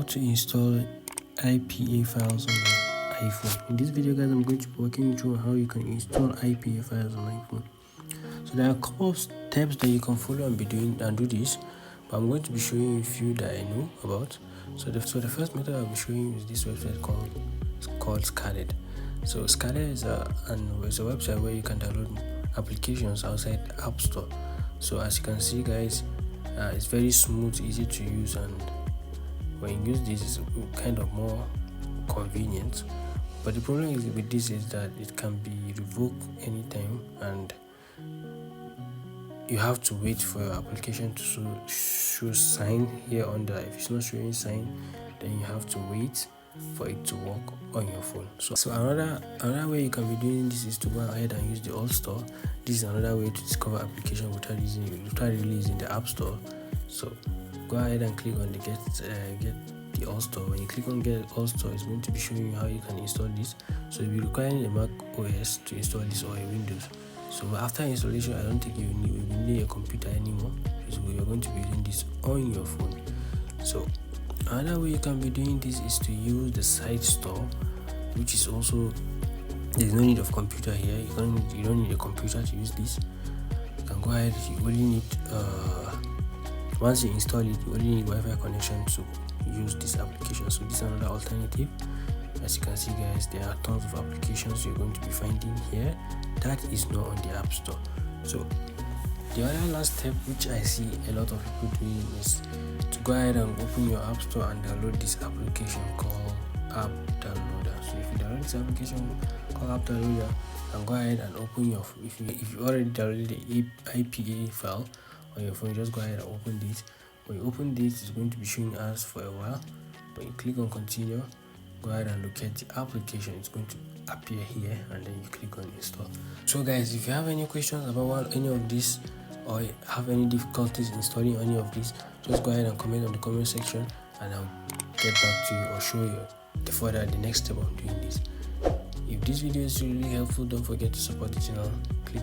to install IPA files on your iPhone. In this video, guys, I'm going to be walking you through how you can install IPA files on iPhone. So there are a couple of steps that you can follow and do this, but I'm going to be showing you a few that I know about. So the first method I'll be showing you is this website called Sideload. So Sideload is a website where you can download applications outside App Store. So as you can see, guys, it's very smooth, easy to use, and when you use this, it's kind of more convenient. But the problem with this is that it can be revoked anytime, and you have to wait for your application to show sign here under. If it's not showing sign, then you have to wait for it to work on your phone. So another way you can be doing this is to go ahead and use the All Store. This is another way to discover application without really using the App Store. So go ahead and click on the get the All Store. When you click on get All Store, it's going to be showing you how you can install this. So you'll be requiring a Mac OS to install this, or a Windows. So after installation, I don't think you will need a computer anymore, because you're going to be doing this on your phone. So another way you can be doing this is to use the side store, which is also, there's no need of computer here. You don't need a computer to use this. You can go ahead. You only need once you install it, you only need Wi-Fi connection to use this application. So this is another alternative. As you can see, guys, there are tons of applications you're going to be finding here that is not on the App Store. So the other last step, which I see a lot of people doing, is to go ahead and open your App Store and download this application called App Downloader. So if you download this application called App Downloader, and go ahead and open your, if you already downloaded the IPA file on your phone, just go ahead and open this. When you open this, it's going to be showing us for a while. When you click on continue, go ahead and look at the application. It's going to appear here, and then you click on install. So guys, if you have any questions about any of this, or have any difficulties installing any of this, just go ahead and comment on the comment section, and I'll get back to you or show you the next step of doing this. If this video is really helpful, don't forget to support the channel. Click